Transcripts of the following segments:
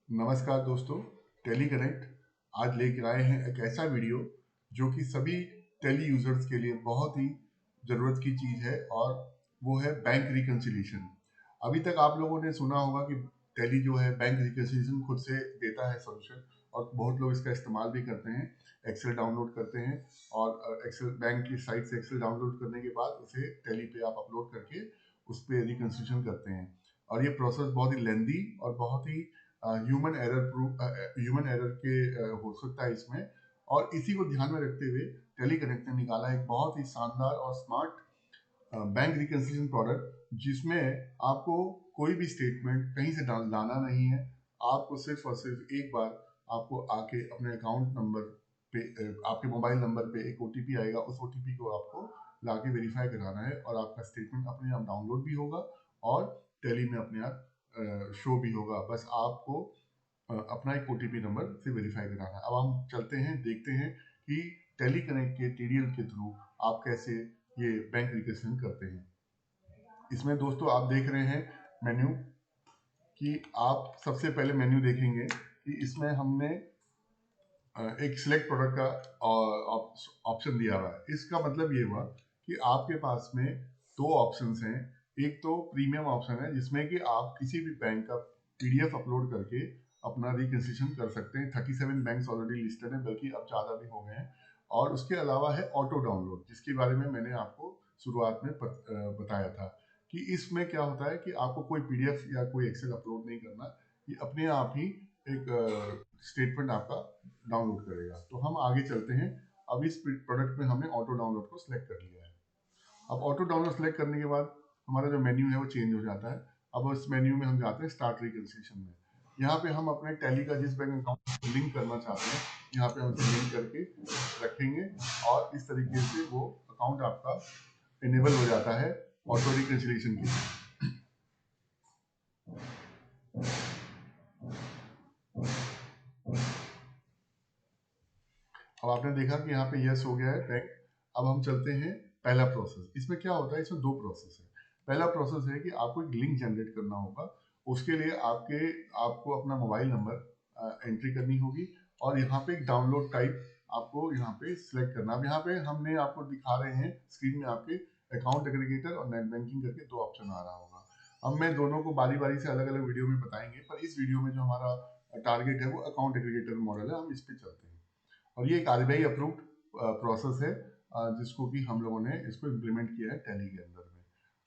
नमस्कार दोस्तों, tele connect आज लेकर आए हैं एक ऐसा वीडियो जो कि सभी टेली यूजर्स के लिए बहुत ही ज़रूरत की चीज़ है और वो है बैंक रिकन्सिलिएशन। अभी तक आप लोगों ने सुना होगा कि टेली जो है बैंक रिकन्सिलिएशन खुद से देता है सॉल्यूशन और बहुत लोग इसका इस्तेमाल भी करते हैं। एक्सेल डाउनलोड करते हैं और एक्सेल बैंक की साइट से एक्सेल डाउनलोड करने के बाद उसे टेली पे आप अपलोड करके उस पर रिकन्सिलिएशन करते हैं और ये प्रोसेस बहुत ही लेंदी और बहुत ही ह्यूमन एरर के हो सकता है इसमें। और इसी को ध्यान में रखते हुए टेली कनेक्ट ने निकाला एक बहुत ही शानदार और स्मार्ट बैंक रिकन्सिलिएशन प्रोडक्ट जिसमें आपको कोई भी स्टेटमेंट कहीं से लाना नहीं है। आपको सिर्फ और सिर्फ एक बार आपको आके अपने अकाउंट नंबर पे आपके मोबाइल नंबर पे एक ओटीपी आएगा, उस ओटीपी को आपको लाके वेरीफाई कराना है और आपका स्टेटमेंट अपने आप डाउनलोड भी होगा और टेली में अपने आप शो भी होगा। बस आपको अपना एक ओटीपी नंबर से वेरीफाई कराना है। अब हम चलते हैं, देखते हैं कि टेली कनेक्ट के टीडीएल के थ्रू आप कैसे ये बैंक रिकन्सिलिएशन करते हैं। इसमें दोस्तों आप देख रहे हैं मेन्यू कि आप सबसे पहले मेन्यू देखेंगे कि इसमें हमने एक सिलेक्ट प्रोडक्ट का ऑप्शन दिया हुआ है। इसका मतलब ये हुआ कि आपके पास में दो ऑप्शंस हैं। एक तो प्रीमियम ऑप्शन है जिसमें कि आप किसी भी बैंक का पीडीएफ अपलोड करके अपना रिकन्सिलिएशन कर सकते हैं। 37 बैंक्स ऑलरेडी लिस्टेड हैं, बल्कि अब ज़्यादा भी हो गए हैं। और उसके अलावा है ऑटो डाउनलोड, जिसके बारे में मैंने आपको शुरुआत में बताया था कि इसमें क्या होता है कि आपको कोई पीडीएफ या कोई एक्सेल अपलोड नहीं करना, ये अपने आप ही एक स्टेटमेंट आपका डाउनलोड करेगा। तो हम आगे चलते हैं। अब इस प्रोडक्ट में हमने ऑटो डाउनलोड को सिलेक्ट कर लिया है। अब ऑटो डाउनलोड सेलेक्ट करने के बाद हमारा जो मेन्यू है वो चेंज हो जाता है। अब इस मेन्यू में हम जाते हैं स्टार्ट रिकन्सिलिएशन में। यहाँ पे हम अपने टैली का जिस बैंक अकाउंट लिंक करना चाहते हैं, यहाँ पे हम उसे लिंक करके रखेंगे और इस तरीके से वो अकाउंट आपका इनेबल हो जाता है ऑटो रिकन्सिलिएशन के लिए। अब आपने देखा कि यहाँ पे यस हो गया है बैंक। अब हम चलते हैं पहला प्रोसेस। इसमें क्या होता है, इसमें दो प्रोसेस है। पहला प्रोसेस है कि आपको एक लिंक जनरेट करना होगा। उसके लिए आपको अपना मोबाइल नंबर एंट्री करनी होगी और यहाँ पे एक डाउनलोड टाइप आपको यहाँ पे सिलेक्ट करना। अब यहाँ पे हमने आपको दिखा रहे हैं स्क्रीन में आपके अकाउंट एग्रीगेटर और नेट बैंकिंग करके दो ऑप्शन आ रहा होगा। अब मैं दोनों को बारी बारी से अलग अलग वीडियो में बताएंगे, पर इस वीडियो में जो हमारा टारगेट है वो अकाउंट एग्रीगेटर मॉडल है, हम इस पे चलते हैं। और ये एक आरबीआई अप्रूव्ड प्रोसेस है जिसको कि हम लोगों ने इसको इम्प्लीमेंट किया है टैली के अंदर में।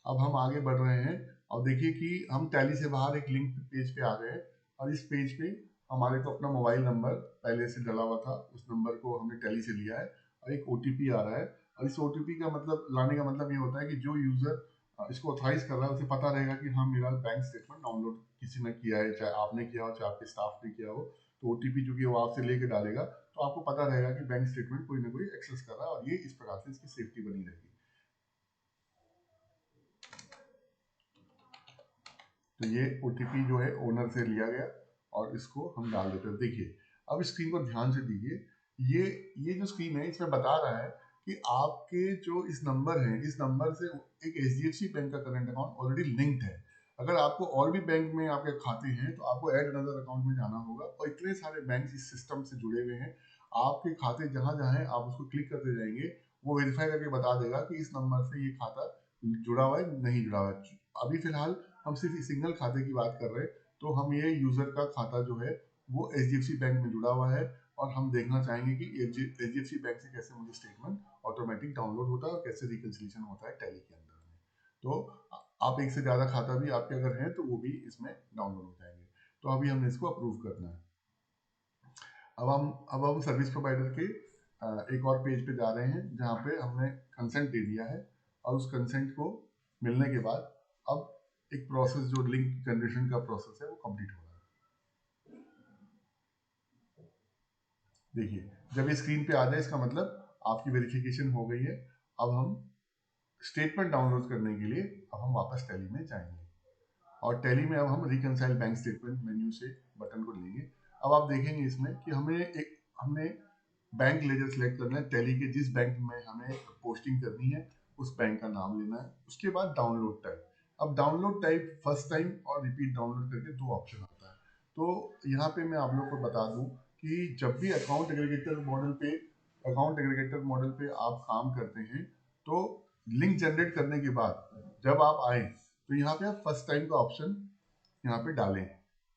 अब हम आगे बढ़ रहे हैं और देखिए कि हम टैली से बाहर एक लिंक पेज पे आ गए हैं और इस पेज पे हमारे को अपना मोबाइल नंबर पहले से डला हुआ था, उस नंबर को हमने टैली से लिया है और एक ओटीपी आ रहा है। और इस ओटीपी का मतलब लाने का मतलब ये होता है कि जो यूजर इसको ऑथराइज कर रहा है उसे पता रहेगा कि हाँ, मेरा बैंक स्टेटमेंट डाउनलोड किसी ने किया है, चाहे आपने किया हो चाहे आपके स्टाफ ने किया हो। तो ओटीपी जो कि वो आपसे लेके डालेगा, तो आपको पता रहेगा कि बैंक स्टेटमेंट कोई ना कोई एक्सेस कर रहा है और ये इस प्रकार से इसकी सेफ्टी बनी रहेगी। तो ये ओटीपी जो है ओनर से लिया गया और इसको हम डाल देते हैं। देखिए अब स्क्रीन को ध्यान से दीजिए। ये जो स्क्रीन है इसमें बता रहा है कि आपके जो इस नंबर है, इस नंबर से एक एचडीएफसी बैंक का करंट अकाउंट ऑलरेडी लिंक्ड है। अगर आपको और भी बैंक में आपके खाते हैं तो आपको ऐड अनदर अकाउंट में जाना होगा और इतने सारे बैंक इस सिस्टम से जुड़े हुए हैं। आपके खाते जहां जहां है आप उसको क्लिक करते जाएंगे, वो वेरीफाई करके बता देगा कि इस नंबर से ये खाता जुड़ा हुआ है नहीं जुड़ा हुआ है। अभी फिलहाल हम सिर्फ सिंगल खाते की बात कर रहे हैं, तो हम ये यूजर का खाता जो है वो एचडीएफसी बैंक में जुड़ा हुआ है और हम देखना चाहेंगे कि एचडीएफसी बैंक से कैसे मुझे स्टेटमेंट ऑटोमेटिक डाउनलोड होता है और कैसे रिकन्सिलिएशन होता है टैली के अंदर में। तो आप एक से ज्यादा खाता भी आपके अगर हैं तो वो भी इसमें डाउनलोड हो जाएंगे। तो अभी हमने इसको अप्रूव करना है। अब हम सर्विस प्रोवाइडर के एक और पेज पे जा रहे हैं जहाँ पे हमने कंसेंट दे दिया है और उस कंसेंट को मिलने के बाद अब एक प्रोसेस जो लिंक जनरेशन का प्रोसेस है वो कंप्लीट हो रहा है। देखिए जब ये स्क्रीन पे आ जाए इसका मतलब आपकी वेरिफिकेशन हो गई है। अब हम स्टेटमेंट डाउनलोड करने के लिए अब हम वापस टैली में जाएंगे और टैली में अब हम रिकनसाइल बैंक स्टेटमेंट मेन्यू से बटन को लेंगे। अब आप देखेंगे इसमें कि हमने बैंक लेजर सेलेक्ट करना है। टैली के जिस बैंक में हमें पोस्टिंग करनी है उस बैंक का नाम लेना है। उसके बाद डाउनलोड टाइप। अब डाउनलोड टाइप फर्स्ट टाइम और रिपीट डाउनलोड करके दो ऑप्शन आता है। तो यहाँ पे मैं आप लोग को बता दूं कि जब भी अकाउंट एग्रीगेटर मॉडल पे आप काम करते हैं, तो लिंक जनरेट करने के बाद जब आप आए तो यहाँ पे आप फर्स्ट टाइम का ऑप्शन यहाँ पे डालें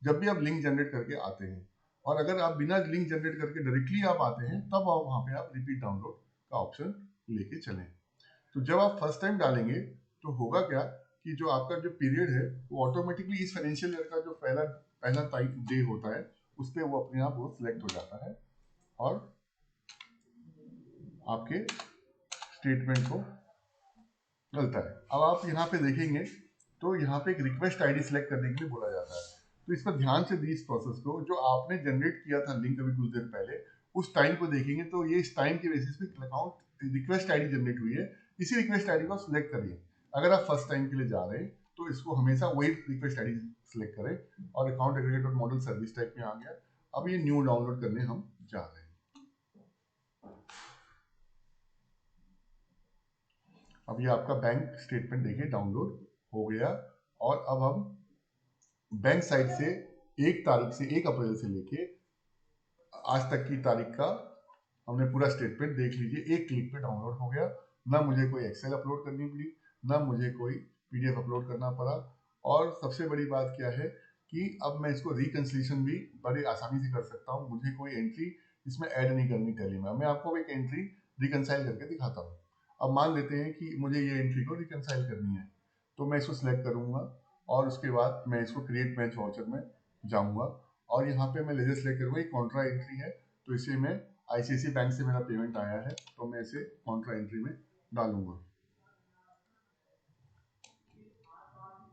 जब भी आप लिंक जनरेट करके आते हैं। और अगर आप बिना लिंक जनरेट करके डायरेक्टली आप आते हैं, तब आप वहाँ पे आप रिपीट डाउनलोड का ऑप्शन लेके चलें। तो जब आप फर्स्ट टाइम डालेंगे तो होगा क्या कि जो आपका जो पीरियड है वो ऑटोमेटिकली इस फाइनेंशियल ईयर का जो पहला तारीख डे होता है उस पर वो अपने आप वो सिलेक्ट हो जाता है और आपके स्टेटमेंट को डालता है। अब आप यहाँ पे देखेंगे तो यहाँ पे एक रिक्वेस्ट आईडी सिलेक्ट करने के लिए बोला जाता है। तो इस पर ध्यान से दी इस प्रोसेस को, जो आपने जनरेट किया था लिंक अभी कुछ देर पहले, उस टाइम को देखेंगे तो ये इस टाइम के बेसिस पे अकाउंट रिक्वेस्ट आईडी जनरेट हुई है। इसी रिक्वेस्ट आईडी को सिलेक्ट करिए। अगर आप फर्स्ट टाइम के लिए जा रहे हैं तो इसको हमेशा वही रिक्वेस्ट आईडी सिलेक्ट करें। और account aggregator model service type में आ गया। अब ये न्यू डाउनलोड करने हम जा रहे हैं। अब ये आपका बैंक स्टेटमेंट देखिए डाउनलोड हो गया। और अब हम बैंक साइड से 1 अप्रैल से लेके आज तक की तारीख का हमने पूरा स्टेटमेंट देख लीजिए, एक क्लिक पे डाउनलोड हो गया। ना मुझे कोई एक्सेल अपलोड करनी पड़ी, ना मुझे कोई पीडीएफ अपलोड करना पड़ा। और सबसे बड़ी बात क्या है कि अब मैं इसको रिकंसिलिएशन भी बड़ी आसानी से कर सकता हूँ। मुझे कोई एंट्री इसमें ऐड नहीं करनी टैली में। मैं आपको एक एंट्री रिकंसाइल करके दिखाता हूँ। अब मान लेते हैं कि मुझे ये एंट्री को रिकंसाइल करनी है, तो मैं इसको सिलेक्ट करूंगा और उसके बाद मैं इसको क्रिएट मैच वाउचर में जाऊंगा और यहाँ पे मैं लेजर सेलेक्ट करूंगा। ये कॉन्ट्रा एंट्री है, तो इसे मैं आईसीआईसी बैंक से मेरा पेमेंट आया है तो मैं इसे कॉन्ट्रा एंट्री में डालूंगा।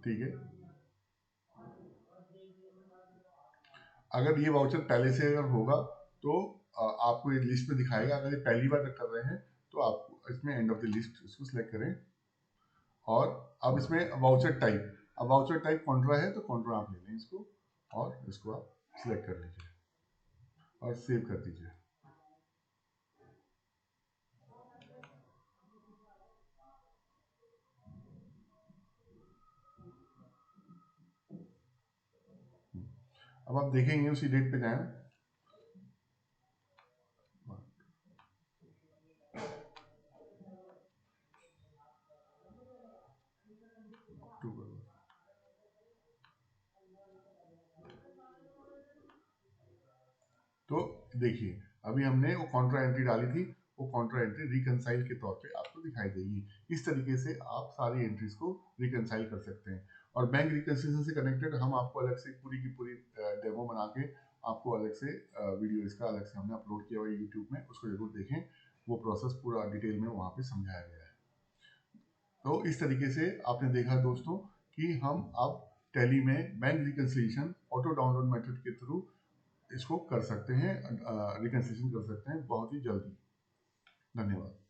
ठीक है। अगर ये वाउचर पहले से अगर होगा तो आपको ये लिस्ट में दिखाएगा। अगर ये पहली बार कर रहे हैं तो आप इसमें एंड ऑफ द लिस्ट इसको सिलेक्ट करें। और अब इसमें वाउचर टाइप, अब वाउचर टाइप कॉन्ट्रा है तो कॉन्ट्रा आप ले लें इसको और इसको आप सिलेक्ट कर लीजिए और सेव कर दीजिए। अब आप देखेंगे उसी डेट पे जाएं, अक्टूबर। तो देखिए अभी हमने वो कॉन्ट्रा एंट्री डाली थी, वो कॉन्ट्रा एंट्री रिकंसाइल के तौर पे आपको दिखाई देगी। इस तरीके से आप सारी एंट्रीज को रिकंसाइल कर सकते हैं। और बैंक रिकंसिलिएशन से कनेक्टेड हम आपको अलग से पूरी की पूरी डेमो बना के आपको अलग से वीडियो इसका अलग से हमने अपलोड किया हुआ है यूट्यूब में, उसको जरूर देखें। वो प्रोसेस पूरा डिटेल में वहाँ पे समझाया गया है। तो इस तरीके से आपने देखा दोस्तों कि हम अब टैली में bank reconciliation auto download method के थ्रू इसको कर सकते हैं, रिकंसिलिएशन कर सकते हैं बहुत ही जल्दी। धन्यवाद।